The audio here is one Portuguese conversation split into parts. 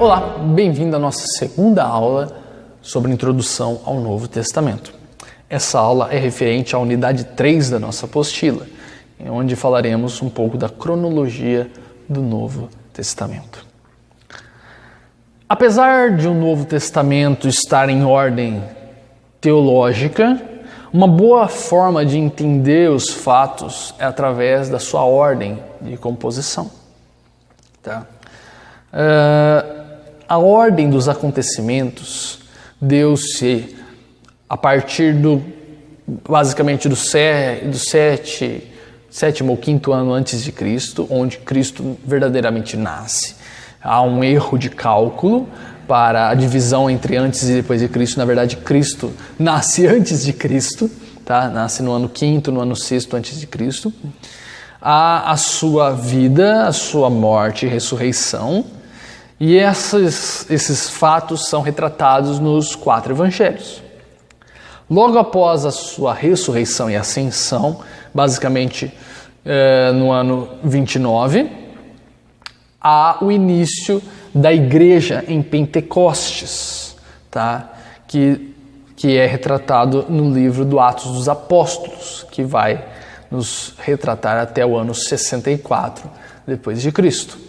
Olá, bem-vindo à nossa segunda aula sobre introdução ao Novo Testamento. Essa aula é referente à unidade 3 da nossa apostila, onde falaremos um pouco da cronologia do Novo Testamento. Apesar de o Novo Testamento estar em ordem teológica, uma boa forma de entender os fatos é através da sua ordem de composição. Tá? A ordem dos acontecimentos deu-se a partir basicamente do sétimo ou quinto ano antes de Cristo, onde Cristo verdadeiramente nasce. Há um erro de cálculo para a divisão entre antes e depois de Cristo. Na verdade, Cristo nasce antes de Cristo, tá? Nasce no ano quinto, no ano sexto antes de Cristo. Há a sua vida, a sua morte e ressurreição. E esses fatos são retratados nos 4 evangelhos. Logo após a sua ressurreição e ascensão, basicamente no ano 29, há o início da igreja em Pentecostes, tá? que é retratado no livro do Atos dos Apóstolos, que vai nos retratar até o ano 64 depois de Cristo,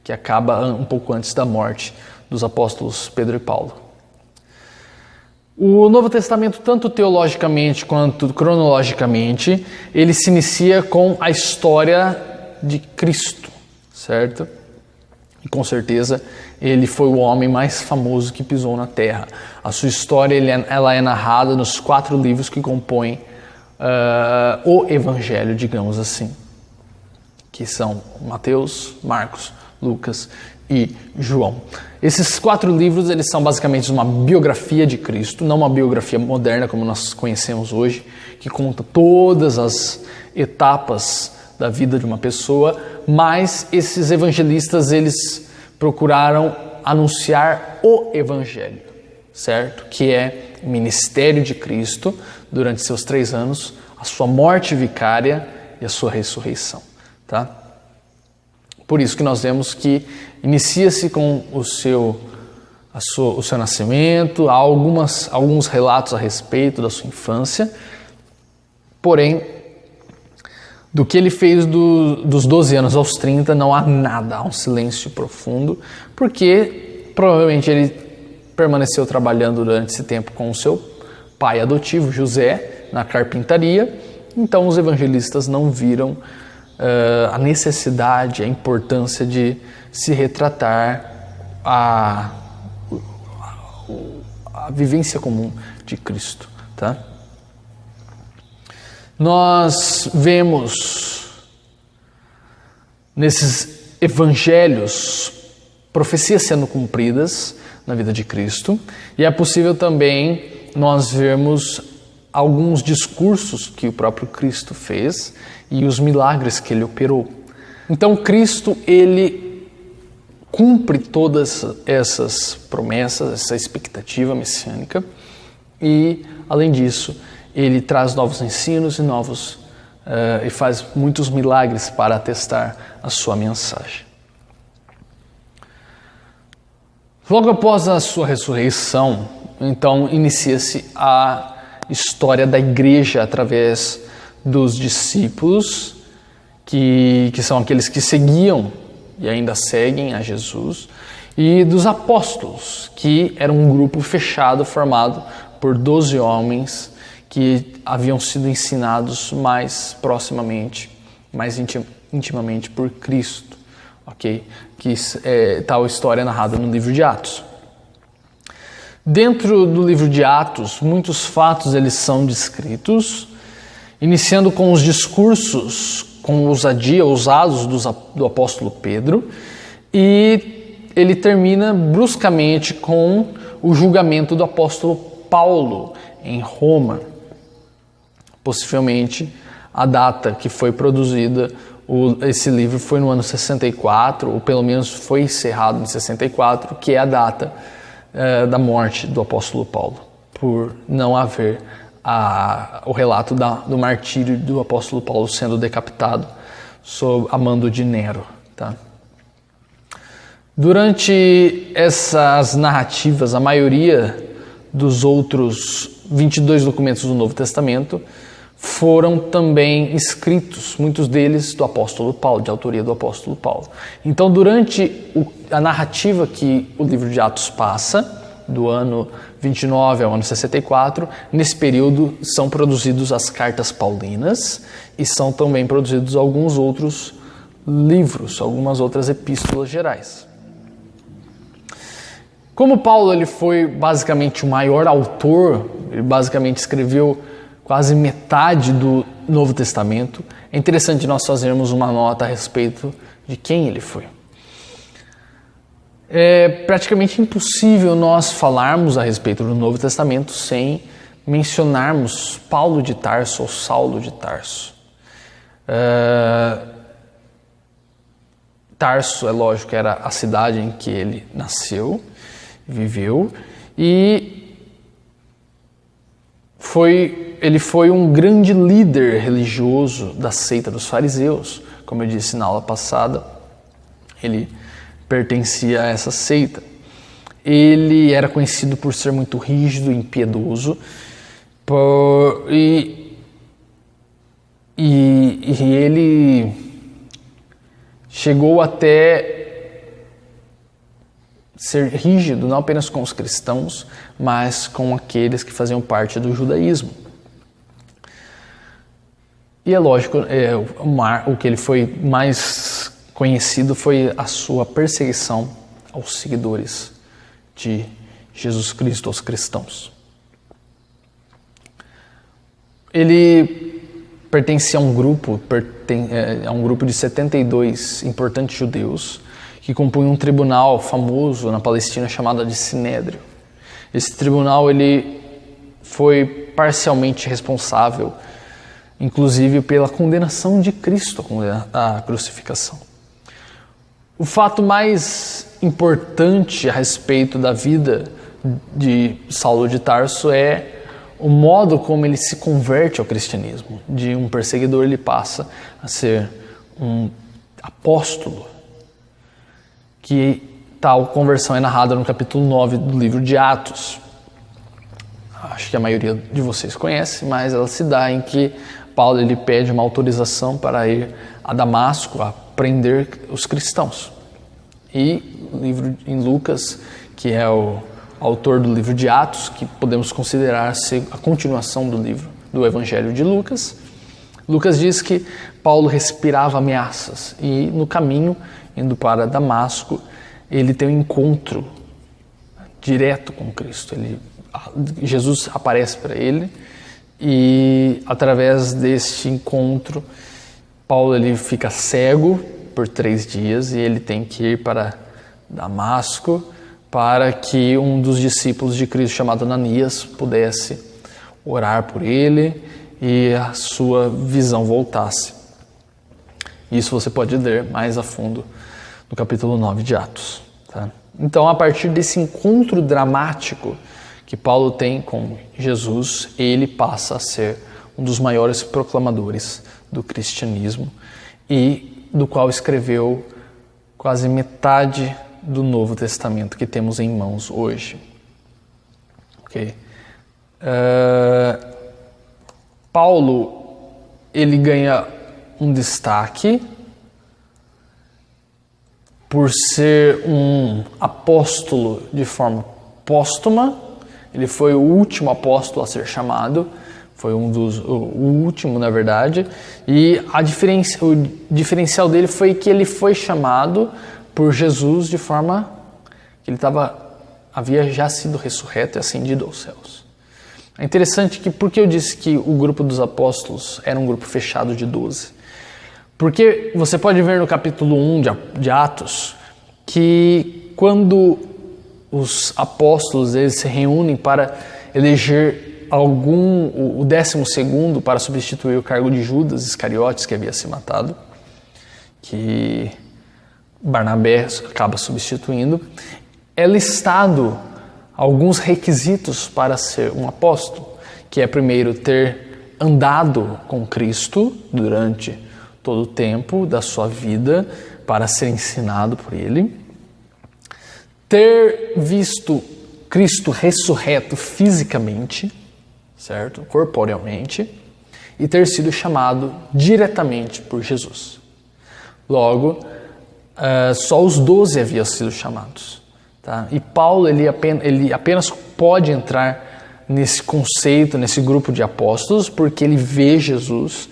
que acaba um pouco antes da morte dos apóstolos Pedro e Paulo. O Novo Testamento, tanto teologicamente quanto cronologicamente, ele se inicia com a história de Cristo, certo? E com certeza ele foi o homem mais famoso que pisou na Terra. A sua história ela é narrada nos 4 livros que compõem o Evangelho, digamos assim, que são Mateus, Marcos, Lucas e João. Esses 4 livros eles são basicamente uma biografia de Cristo, não uma biografia moderna como nós conhecemos hoje, que conta todas as etapas da vida de uma pessoa, mas esses evangelistas eles procuraram anunciar o Evangelho, certo? Que é o ministério de Cristo durante seus 3 anos, a sua morte vicária e a sua ressurreição, tá? Por isso que nós vemos que inicia-se com o seu nascimento, há alguns relatos a respeito da sua infância, porém, do que ele fez dos 12 anos aos 30 não há nada, há um silêncio profundo, porque provavelmente ele permaneceu trabalhando durante esse tempo com o seu pai adotivo, José, na carpintaria, então os evangelistas não viram a necessidade, a importância de se retratar a vivência comum de Cristo, tá? Nós vemos nesses evangelhos profecias sendo cumpridas na vida de Cristo, e é possível também nós vermos alguns discursos que o próprio Cristo fez e os milagres que ele operou. Então Cristo, ele cumpre todas essas promessas, essa expectativa messiânica, e além disso, ele traz novos ensinos e faz muitos milagres para atestar a sua mensagem. Logo após a sua ressurreição, então inicia-se a história da igreja através dos discípulos, que são aqueles que seguiam e ainda seguem a Jesus, e dos apóstolos, que era um grupo fechado formado por 12 homens que haviam sido ensinados mais proximamente, mais intimamente por Cristo, ok? Que tal história é narrada no livro de Atos. Dentro do livro de Atos, muitos fatos eles são descritos, iniciando com os discursos com ousadia ousados do apóstolo Pedro, e ele termina bruscamente com o julgamento do apóstolo Paulo em Roma. Possivelmente a data que foi produzida esse livro foi no ano 64, ou pelo menos foi encerrado em 64, que é a data da morte do apóstolo Paulo, por não haver o relato do martírio do apóstolo Paulo sendo decapitado a mando de Nero. Tá? Durante essas narrativas, a maioria dos outros 22 documentos do Novo Testamento foram também escritos, muitos deles do apóstolo Paulo, de autoria do apóstolo Paulo. Então, durante a narrativa que o livro de Atos passa, do ano 29 ao ano 64, nesse período são produzidos as cartas paulinas e são também produzidos alguns outros livros, algumas outras epístolas gerais. Como Paulo ele foi basicamente o maior autor, ele basicamente escreveu quase metade do Novo Testamento, é interessante nós fazermos uma nota a respeito de quem ele foi. É praticamente impossível nós falarmos a respeito do Novo Testamento sem mencionarmos Paulo de Tarso ou Saulo de Tarso. Tarso, é lógico, era a cidade em que ele nasceu, viveu, e ele foi um grande líder religioso da seita dos fariseus. Como eu disse na aula passada, ele pertencia a essa seita. Ele era conhecido por ser muito rígido e impiedoso, e ele chegou até ser rígido não apenas com os cristãos, mas com aqueles que faziam parte do judaísmo. E é lógico, o que ele foi mais conhecido foi a sua perseguição aos seguidores de Jesus Cristo, aos cristãos. Ele pertencia a um grupo de 72 importantes judeus que compunham um tribunal famoso na Palestina chamado de Sinédrio. Esse tribunal ele foi parcialmente responsável, inclusive pela condenação de Cristo à crucificação. O fato mais importante a respeito da vida de Saulo de Tarso é o modo como ele se converte ao cristianismo. De um perseguidor ele passa a ser um apóstolo, que tal conversão é narrada no capítulo 9 do livro de Atos. Acho que a maioria de vocês conhece, mas ela se dá em que Paulo ele pede uma autorização para ir a Damasco a prender os cristãos. E o livro em Lucas, que é o autor do livro de Atos, que podemos considerar ser a continuação do livro do Evangelho de Lucas, Lucas diz que Paulo respirava ameaças e no caminho, indo para Damasco, ele tem um encontro direto com Cristo. Jesus aparece para ele e através deste encontro, Paulo ele fica cego por 3 dias e ele tem que ir para Damasco para que um dos discípulos de Cristo chamado Ananias pudesse orar por ele e a sua visão voltasse. Isso você pode ler mais a fundo no capítulo 9 de Atos. Tá? Então, a partir desse encontro dramático que Paulo tem com Jesus, ele passa a ser um dos maiores proclamadores do cristianismo e do qual escreveu quase metade do Novo Testamento que temos em mãos hoje. Ok? Paulo, ele ganha um destaque por ser um apóstolo de forma póstuma. Ele foi o último apóstolo a ser chamado, foi o último, na verdade, e o diferencial dele foi que ele foi chamado por Jesus de forma que ele havia já sido ressurreto e ascendido aos céus. É interessante que, porque eu disse que o grupo dos apóstolos era um grupo fechado de 12, porque você pode ver no capítulo 1 de Atos que quando os apóstolos eles se reúnem para eleger o 12º para substituir o cargo de Judas Iscariotes, que havia se matado, que Barnabé acaba substituindo, é listado alguns requisitos para ser um apóstolo, que é primeiro ter andado com Cristo durante todo o tempo da sua vida para ser ensinado por ele, ter visto Cristo ressurreto fisicamente, certo? Corporealmente, e ter sido chamado diretamente por Jesus. Logo, só os 12 haviam sido chamados. Tá? E Paulo ele apenas pode entrar nesse conceito, nesse grupo de apóstolos, porque ele vê Jesus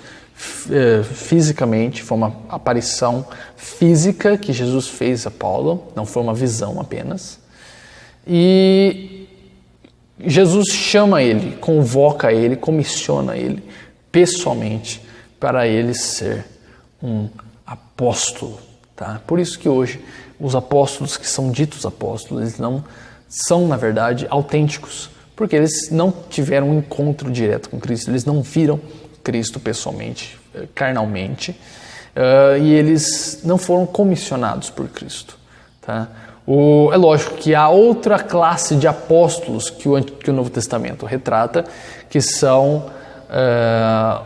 fisicamente, foi uma aparição física que Jesus fez a Paulo, não foi uma visão apenas. E Jesus chama ele, convoca ele, comissiona ele pessoalmente para ele ser um apóstolo. Tá? Por isso que hoje os apóstolos que são ditos apóstolos, eles não são, na verdade, autênticos, porque eles não tiveram um encontro direto com Cristo, eles não viram Cristo pessoalmente, carnalmente, e eles não foram comissionados por Cristo. Tá? É lógico que há outra classe de apóstolos que o Novo Testamento retrata, que são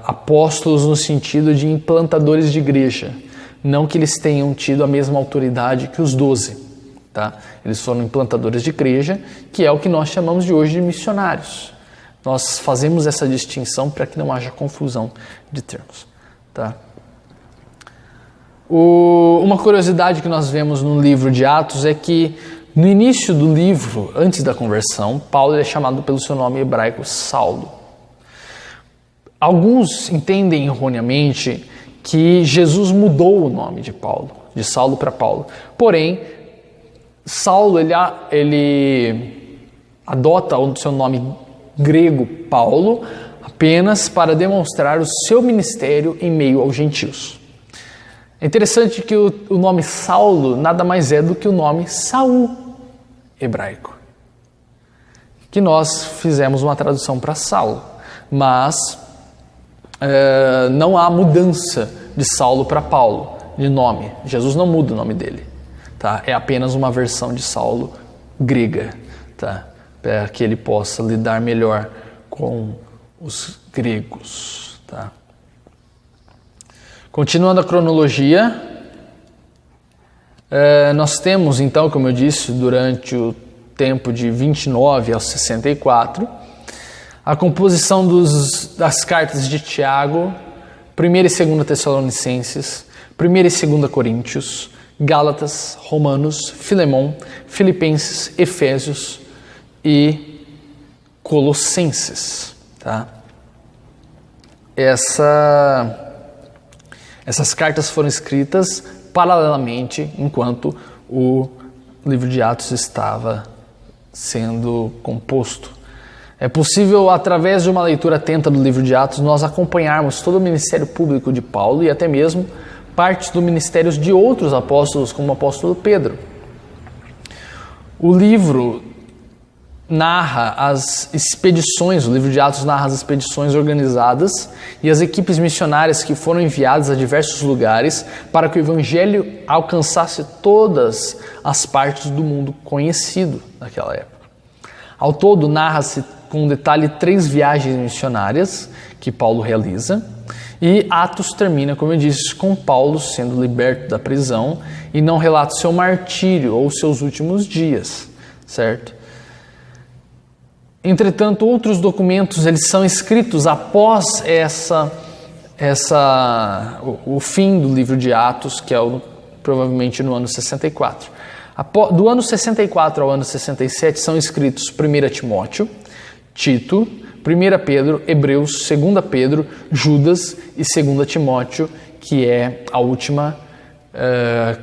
apóstolos no sentido de implantadores de igreja. Não que eles tenham tido a mesma autoridade que os 12. Tá? Eles foram implantadores de igreja, que é o que nós chamamos de hoje de missionários. Nós fazemos essa distinção para que não haja confusão de termos. Tá? Uma curiosidade que nós vemos no livro de Atos é que no início do livro, antes da conversão, Paulo é chamado pelo seu nome hebraico Saulo. Alguns entendem erroneamente que Jesus mudou o nome de Paulo, de Saulo para Paulo. Porém, Saulo ele adota o seu nome grego Paulo apenas para demonstrar o seu ministério em meio aos gentios. É interessante que o nome Saulo nada mais é do que o nome Saul hebraico, que nós fizemos uma tradução para Saulo, mas não há mudança de Saulo para Paulo, de nome. Jesus não muda o nome dele. Tá? É apenas uma versão de Saulo grega, tá? Para que ele possa lidar melhor com os gregos. Tá? Continuando a cronologia, nós temos então, como eu disse, durante o tempo de 29 ao 64, a composição das cartas de Tiago, 1ª e 2ª Tessalonicenses, 1ª e 2ª Coríntios, Gálatas, Romanos, Filemão, Filipenses, Efésios e Colossenses. Tá? Essas cartas foram escritas paralelamente enquanto o livro de Atos estava sendo composto. É possível, através de uma leitura atenta do livro de Atos, nós acompanharmos todo o ministério público de Paulo e até mesmo partes do ministério de outros apóstolos, como o apóstolo Pedro. O livro narra as expedições, o livro de Atos narra as expedições organizadas e as equipes missionárias que foram enviadas a diversos lugares para que o evangelho alcançasse todas as partes do mundo conhecido naquela época. Ao todo, narra-se com detalhe 3 viagens missionárias que Paulo realiza, e Atos termina, como eu disse, com Paulo sendo liberto da prisão e não relata seu martírio ou seus últimos dias, certo? Entretanto, outros documentos eles são escritos após o fim do livro de Atos, que é provavelmente no ano 64. Do ano 64 ao ano 67 são escritos 1 Timóteo, Tito, 1 Pedro, Hebreus, 2 Pedro, Judas e 2 Timóteo, que é a última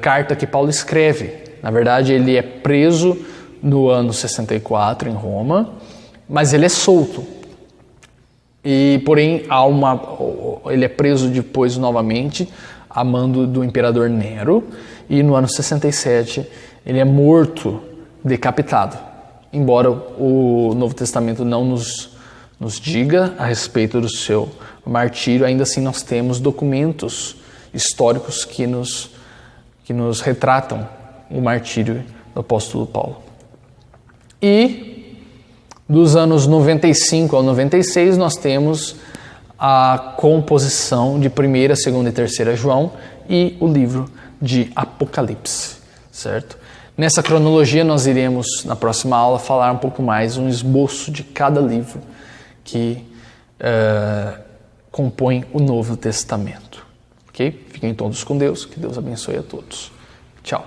carta que Paulo escreve. Na verdade, ele é preso no ano 64 em Roma, mas ele é solto. Porém, ele é preso depois novamente a mando do imperador Nero, e no ano 67 ele é morto, decapitado. Embora o Novo Testamento não nos diga a respeito do seu martírio, ainda assim nós temos documentos históricos que nos retratam o martírio do apóstolo Paulo. E dos anos 95 ao 96 nós temos a composição de 1ª, 2ª e 3ª João e o livro de Apocalipse, certo? Nessa cronologia nós iremos, na próxima aula, falar um pouco mais, um esboço de cada livro que compõe o Novo Testamento. Ok? Fiquem todos com Deus, que Deus abençoe a todos. Tchau.